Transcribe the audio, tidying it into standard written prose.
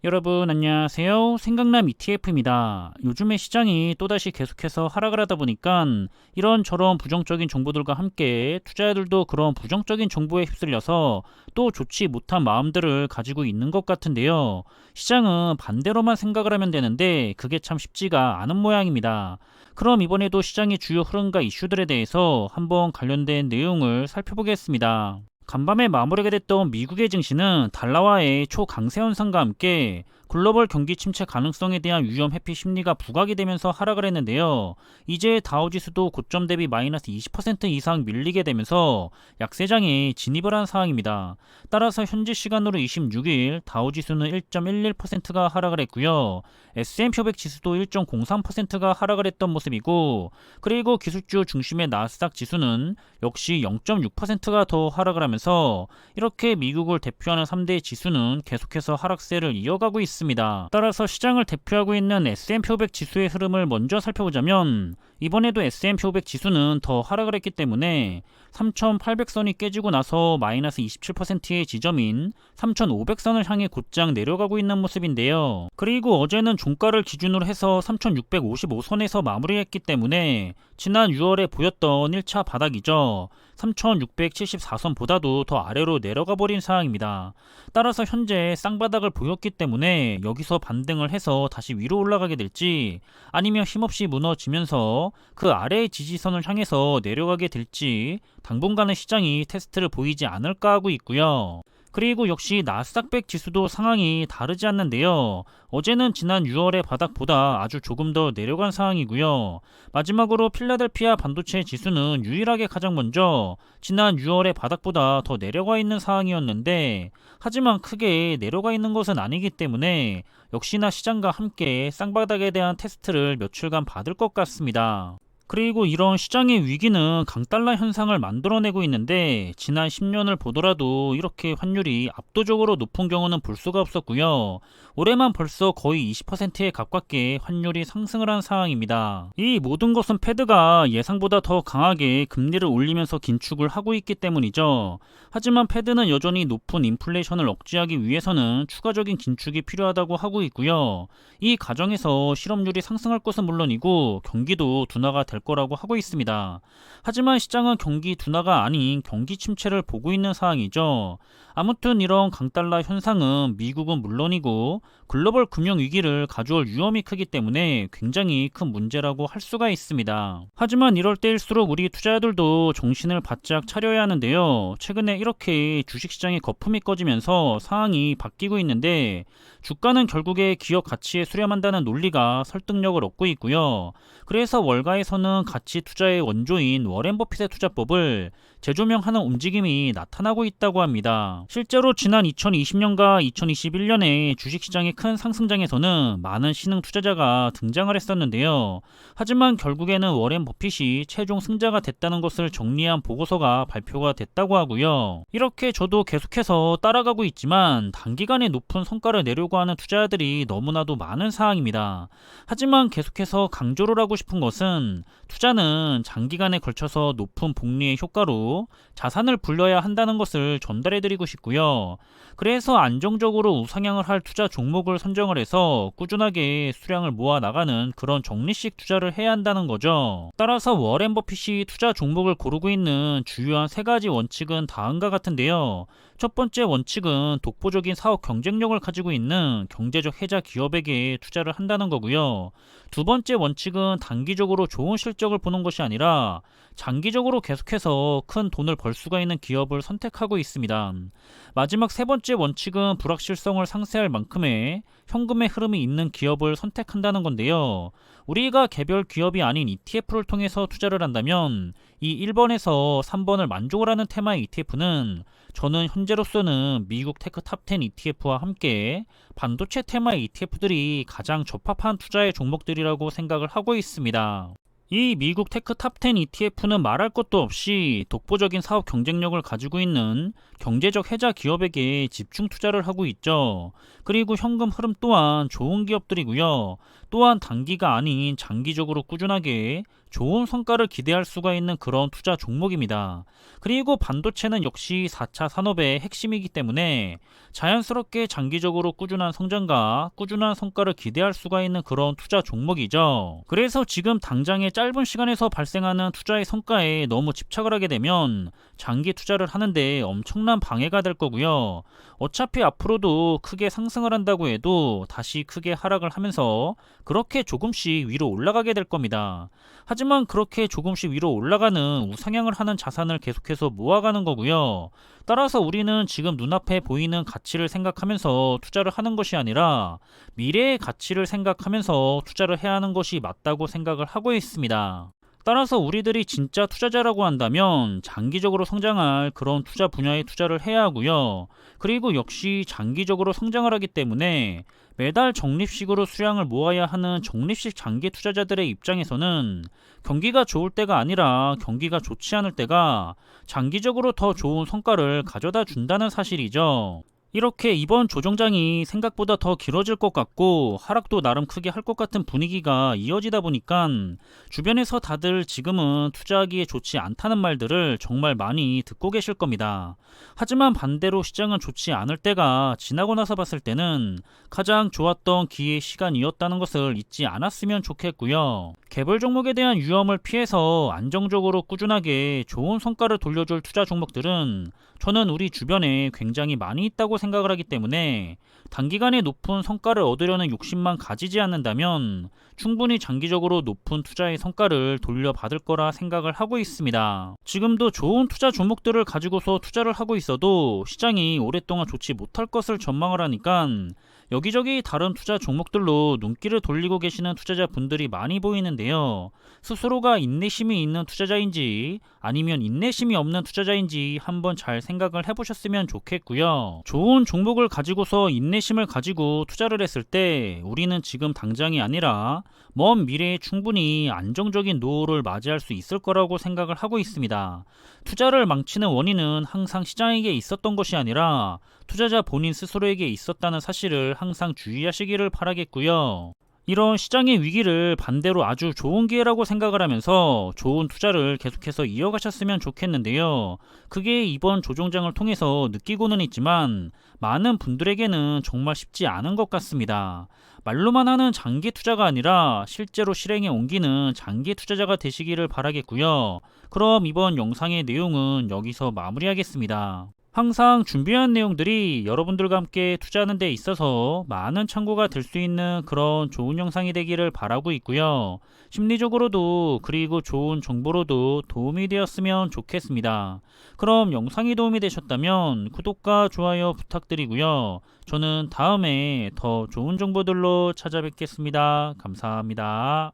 여러분 안녕하세요. 생강남 ETF입니다. 요즘에 시장이 또다시 계속해서 하락을 하다 보니까 이런저런 부정적인 정보들과 함께 투자자들도 그런 부정적인 정보에 휩쓸려서 또 좋지 못한 마음들을 가지고 있는 것 같은데요. 시장은 반대로만 생각을 하면 되는데 그게 참 쉽지가 않은 모양입니다. 그럼 이번에도 시장의 주요 흐름과 이슈들에 대해서 한번 관련된 내용을 살펴보겠습니다. 간밤에 마무리가 됐던 미국의 증시는 달러화의 초강세 현상과 함께 글로벌 경기 침체 가능성에 대한 위험 회피 심리가 부각이 되면서 하락을 했는데요. 이제 다우지수도 고점 대비 마이너스 20% 이상 밀리게 되면서 약세장에 진입을 한 상황입니다. 따라서 현지 시간으로 26일 다우지수는 1.11%가 하락을 했고요. S&P 500 지수도 1.03%가 하락을 했던 모습이고, 그리고 기술주 중심의 나스닥 지수는 역시 0.6%가 더 하락을 하면서 이렇게 미국을 대표하는 3대 지수는 계속해서 하락세를 이어가고 있습니다. 따라서 시장을 대표하고 있는 S&P 500 지수의 흐름을 먼저 살펴보자면, 이번에도 S&P 500 지수는 더 하락을 했기 때문에 3,800선이 깨지고 나서 마이너스 27%의 지점인 3,500선을 향해 곧장 내려가고 있는 모습인데요. 그리고 어제는 종가를 기준으로 해서 3,655선에서 마무리했기 때문에 지난 6월에 보였던 1차 바닥이죠. 3,674선보다도 더 아래로 내려가 버린 상황입니다. 따라서 현재 쌍바닥을 보였기 때문에 여기서 반등을 해서 다시 위로 올라가게 될지, 아니면 힘없이 무너지면서 그 아래의 지지선을 향해서 내려가게 될지 당분간은 시장이 테스트를 보이지 않을까 하고 있고요. 그리고 역시 나스닥100 지수도 상황이 다르지 않는데요. 어제는 지난 6월의 바닥보다 아주 조금 더 내려간 상황이고요. 마지막으로 필라델피아 반도체 지수는 유일하게 가장 먼저 지난 6월의 바닥보다 더 내려가 있는 상황이었는데, 하지만 크게 내려가 있는 것은 아니기 때문에 역시나 시장과 함께 쌍바닥에 대한 테스트를 며칠간 받을 것 같습니다. 그리고 이런 시장의 위기는 강달러 현상을 만들어내고 있는데, 지난 10년을 보더라도 이렇게 환율이 압도적으로 높은 경우는 볼 수가 없었고요. 올해만 벌써 거의 20%에 가깝게 환율이 상승을 한 상황입니다. 이 모든 것은 패드가 예상보다 더 강하게 금리를 올리면서 긴축을 하고 있기 때문이죠. 하지만 패드는 여전히 높은 인플레이션을 억제하기 위해서는 추가적인 긴축이 필요하다고 하고 있고요. 이 과정에서 실업률이 상승할 것은 물론이고 경기도 둔화가 될 거라고 하고 있습니다. 하지만 시장은 경기 둔화가 아닌 경기 침체를 보고 있는 상황이죠. 아무튼 이런 강달러 현상은 미국은 물론이고 글로벌 금융 위기를 가져올 위험이 크기 때문에 굉장히 큰 문제라고 할 수가 있습니다. 하지만 이럴 때일수록 우리 투자자들도 정신을 바짝 차려야 하는데요. 최근에 이렇게 주식시장의 거품이 꺼지면서 상황이 바뀌고 있는데, 주가는 결국에 기업 가치에 수렴한다는 논리가 설득력을 얻고 있고요. 그래서 월가에서는 가치 투자의 원조인 워렌 버핏의 투자법을 재조명하는 움직임이 나타나고 있다고 합니다. 실제로 지난 2020년과 2021년에 주식시장의 큰 상승장에서는 많은 신흥 투자자가 등장을 했었는데요. 하지만 결국에는 워렌 버핏이 최종 승자가 됐다는 것을 정리한 보고서가 발표가 됐다고 하고요. 이렇게 저도 계속해서 따라가고 있지만 단기간에 높은 성과를 내려고 하는 투자자들이 너무나도 많은 상황입니다. 하지만 계속해서 강조를 하고 싶은 것은, 투자는 장기간에 걸쳐서 높은 복리의 효과로 자산을 불려야 한다는 것을 전달해드리고 싶고요. 그래서 안정적으로 우상향을 할 투자 종목을 선정을 해서 꾸준하게 수량을 모아 나가는 그런 적립식 투자를 해야 한다는 거죠. 따라서 워렌 버핏이 투자 종목을 고르고 있는 주요한 세 가지 원칙은 다음과 같은데요. 첫 번째 원칙은 독보적인 사업 경쟁력을 가지고 있는 경제적 해자 기업에게 투자를 한다는 거고요. 두 번째 원칙은 단기적으로 좋은 실적을 보는 것이 아니라 장기적으로 계속해서 큰 돈을 벌 수가 있는 기업을 선택하고 있습니다. 마지막 세 번째 원칙은 불확실성을 상쇄할 만큼의 현금의 흐름이 있는 기업을 선택한다는 건데요. 우리가 개별 기업이 아닌 ETF를 통해서 투자를 한다면 이 1번에서 3번을 만족을 하는 테마의 ETF는 저는 현재로서는 미국 테크 탑10 ETF와 함께 반도체 테마의 ETF들이 가장 적합한 투자의 종목들이라고 생각을 하고 있습니다. 이 미국 테크 탑10 ETF는 말할 것도 없이 독보적인 사업 경쟁력을 가지고 있는 경제적 해자 기업에게 집중 투자를 하고 있죠. 그리고 현금 흐름 또한 좋은 기업들이고요. 또한 단기가 아닌 장기적으로 꾸준하게 좋은 성과를 기대할 수가 있는 그런 투자 종목입니다. 그리고 반도체는 역시 4차 산업의 핵심이기 때문에 자연스럽게 장기적으로 꾸준한 성장과 꾸준한 성과를 기대할 수가 있는 그런 투자 종목이죠. 그래서 지금 당장의 짧은 시간에서 발생하는 투자의 성과에 너무 집착을 하게 되면 장기 투자를 하는데 엄청난 방해가 될 거고요. 어차피 앞으로도 크게 상승을 한다고 해도 다시 크게 하락을 하면서 그렇게 조금씩 위로 올라가게 될 겁니다. 하지만 그렇게 조금씩 위로 올라가는 우상향을 하는 자산을 계속해서 모아가는 거고요. 따라서 우리는 지금 눈앞에 보이는 가치를 생각하면서 투자를 하는 것이 아니라 미래의 가치를 생각하면서 투자를 해야 하는 것이 맞다고 생각을 하고 있습니다. 따라서 우리들이 진짜 투자자라고 한다면 장기적으로 성장할 그런 투자 분야에 투자를 해야 하고요. 그리고 역시 장기적으로 성장을 하기 때문에 매달 적립식으로 수량을 모아야 하는 적립식 장기 투자자들의 입장에서는 경기가 좋을 때가 아니라 경기가 좋지 않을 때가 장기적으로 더 좋은 성과를 가져다 준다는 사실이죠. 이렇게 이번 조정장이 생각보다 더 길어질 것 같고 하락도 나름 크게 할 것 같은 분위기가 이어지다 보니까 주변에서 다들 지금은 투자하기에 좋지 않다는 말들을 정말 많이 듣고 계실 겁니다. 하지만 반대로 시장은 좋지 않을 때가 지나고 나서 봤을 때는 가장 좋았던 기회 시간이었다는 것을 잊지 않았으면 좋겠고요. 개별 종목에 대한 위험을 피해서 안정적으로 꾸준하게 좋은 성과를 돌려줄 투자 종목들은 저는 우리 주변에 굉장히 많이 있다고 생각을 하기 때문에 단기간에 높은 성과를 얻으려는 욕심만 가지지 않는다면 충분히 장기적으로 높은 투자의 성과를 돌려받을 거라 생각을 하고 있습니다. 지금도 좋은 투자 종목들을 가지고서 투자를 하고 있어도 시장이 오랫동안 좋지 못할 것을 전망을 하니까 여기저기 다른 투자 종목들로 눈길을 돌리고 계시는 투자자분들이 많이 보이는데요. 스스로가 인내심이 있는 투자자인지 아니면 인내심이 없는 투자자인지 한번 잘 생각을 해보셨으면 좋겠고요. 좋은 종목을 가지고서 인내심을 가지고 투자를 했을 때 우리는 지금 당장이 아니라 먼 미래에 충분히 안정적인 노후를 맞이할 수 있을 거라고 생각을 하고 있습니다. 투자를 망치는 원인은 항상 시장에게 있었던 것이 아니라 투자자 본인 스스로에게 있었다는 사실을 항상 주의하시기를 바라겠고요. 이런 시장의 위기를 반대로 아주 좋은 기회라고 생각을 하면서 좋은 투자를 계속해서 이어가셨으면 좋겠는데요. 그게 이번 조정장을 통해서 느끼고는 있지만 많은 분들에게는 정말 쉽지 않은 것 같습니다. 말로만 하는 장기 투자가 아니라 실제로 실행에 옮기는 장기 투자자가 되시기를 바라겠고요. 그럼 이번 영상의 내용은 여기서 마무리하겠습니다. 항상 준비한 내용들이 여러분들과 함께 투자하는 데 있어서 많은 참고가 될 수 있는 그런 좋은 영상이 되기를 바라고 있고요. 심리적으로도 그리고 좋은 정보로도 도움이 되었으면 좋겠습니다. 그럼 영상이 도움이 되셨다면 구독과 좋아요 부탁드리고요. 저는 다음에 더 좋은 정보들로 찾아뵙겠습니다. 감사합니다.